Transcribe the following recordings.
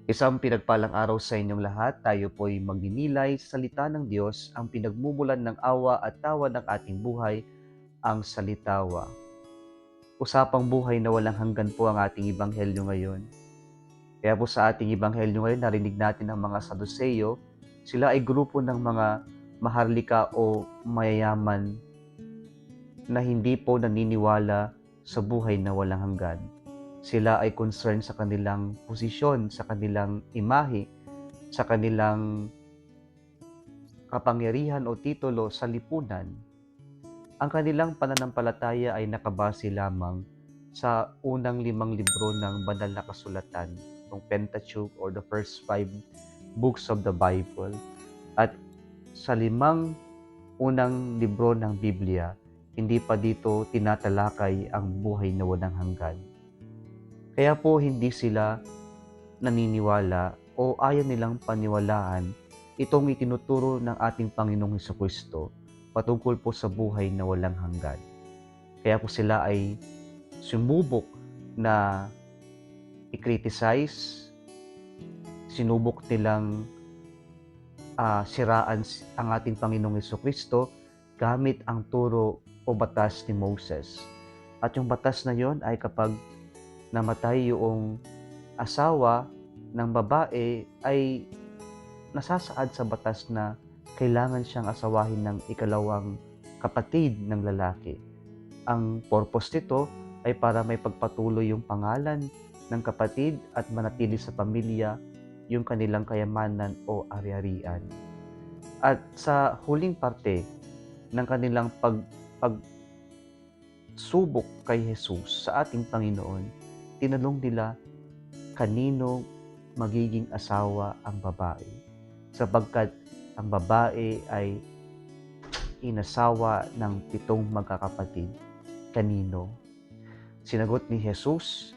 Isang pinagpalang araw sa inyong lahat. Tayo po'y magninilay sa salita ng Diyos, ang pinagmumulan ng awa at tawa ng ating buhay, ang salitawa. Usapang buhay na walang hanggan po ang ating ebanghelyo ngayon. Kaya po sa ating ebanghelyo ngayon, narinig natin ang mga Saduseyo. Sila ay grupo ng mga maharlika o mayayaman na hindi po naniniwala sa buhay na walang hanggan. Sila ay concerned sa kanilang posisyon, sa kanilang imahe, sa kanilang kapangyarihan o titulo sa lipunan. Ang kanilang pananampalataya ay nakabase lamang sa unang 5 libro ng banal na kasulatan, ng Pentateuch or the first 5 books of the Bible. At sa 5 unang libro ng Biblia, hindi pa dito tinatalakay ang buhay na walang hanggan. Kaya po hindi sila naniniwala o ayaw nilang paniwalaan itong itinuturo ng ating Panginoong Hesukristo patungkol po sa buhay na walang hanggan. Kaya po sila ay sumubok na i-criticize, sinubok nilang siraan ang ating Panginoong Hesukristo gamit ang turo o batas ni Moses. At yung batas na yon ay kapag namatay yung asawa ng babae ay nasasaad sa batas na kailangan siyang asawahin ng ikalawang kapatid ng lalaki. Ang purpose nito ay para may pagpatuloy yung pangalan ng kapatid at manatili sa pamilya yung kanilang kayamanan o ari-arian. At sa huling parte ng kanilang pagsubok kay Jesus sa ating Panginoon, tinanong nila kanino magiging asawa ang babae, sapagkat ang babae ay inasawa ng 7 magkakapatid. Kanino? Sinagot ni Jesus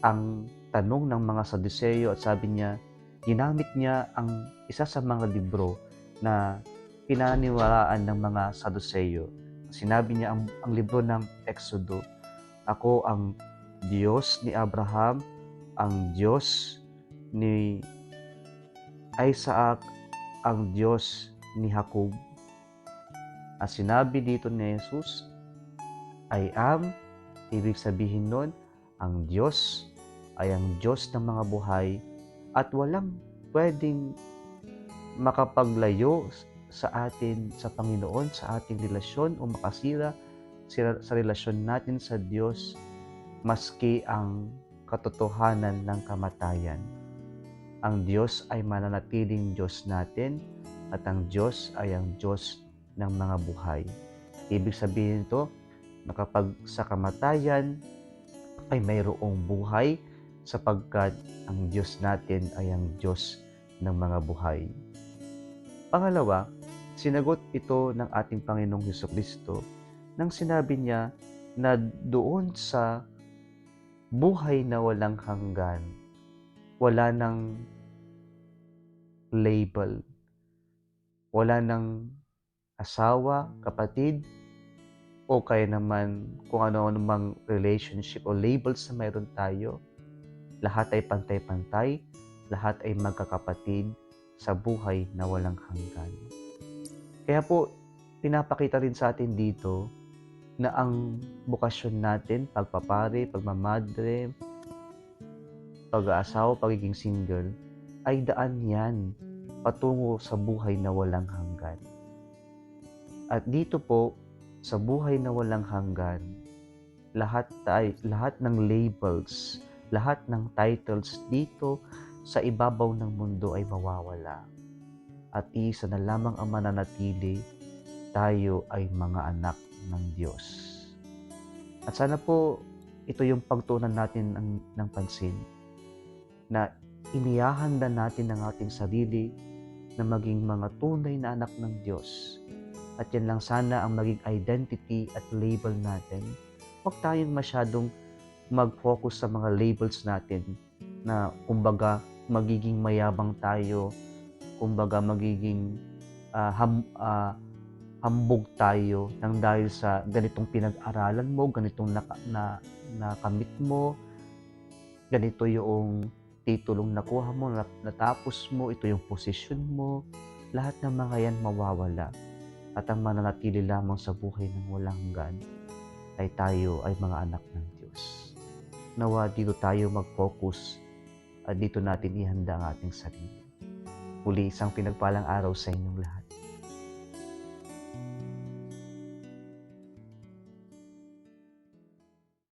ang tanong ng mga Saduseyo at sabi niya, ginamit niya ang isa sa mga libro na pinaniwalaan ng mga Saduseyo. Sinabi niya ang libro ng Exodo, ako ang Diyos ni Abraham, ang Diyos ni Isaac, ang Diyos ni Jacob. At sinabi dito ni Jesus, I am, ibig sabihin nun, ang Diyos ay ang Diyos ng mga buhay at walang pwedeng makapaglayo sa atin sa Panginoon, sa ating relasyon o makasira sa relasyon natin sa Diyos maski ang katotohanan ng kamatayan. Ang Diyos ay mananatiling Diyos natin at ang Diyos ay ang Diyos ng mga buhay. Ibig sabihin ito na kapag sa kamatayan ay mayroong buhay sapagkat ang Diyos natin ay ang Diyos ng mga buhay. Pangalawa, sinagot ito ng ating Panginoong Hesukristo nang sinabi niya na doon sa buhay na walang hanggan, wala nang label, wala nang asawa, kapatid, o kaya naman kung ano-ano mang relationship o labels na mayroon tayo. Lahat ay pantay-pantay, lahat ay magkakapatid sa buhay na walang hanggan. Kaya po, pinapakita rin sa atin dito na ang bukasyon natin, pagpapare, pagmamadre, pag-aasawa, pagiging single, ay daan yan patungo sa buhay na walang hanggan. At dito po, sa buhay na walang hanggan, lahat ng labels, lahat ng titles dito sa ibabaw ng mundo ay mawawala. At isa na lamang ang mananatili, tayo ay mga anak ng Diyos. At sana po, ito yung pagtuunan natin ng pansin, na inihahanda natin ang ating sarili na maging mga tunay na anak ng Diyos. At yan lang sana ang maging identity at label natin. Huwag tayong masyadong mag-focus sa mga labels natin na kumbaga magiging mayabang tayo, kumbaga magiging hambog tayo nang dahil sa ganitong pinag-aralan mo, ganitong nakamit mo, ganito yung titulong nakuha mo, natapos mo, ito yung posisyon mo, lahat ng mga yan mawawala. At ang mananatili lamang sa buhay ng walang hanggan ay tayo ay mga anak ng Diyos. Nawa dito tayo mag-focus at dito natin ihanda ang ating sarili. Muli isang pinagpalang araw sa inyong lahat.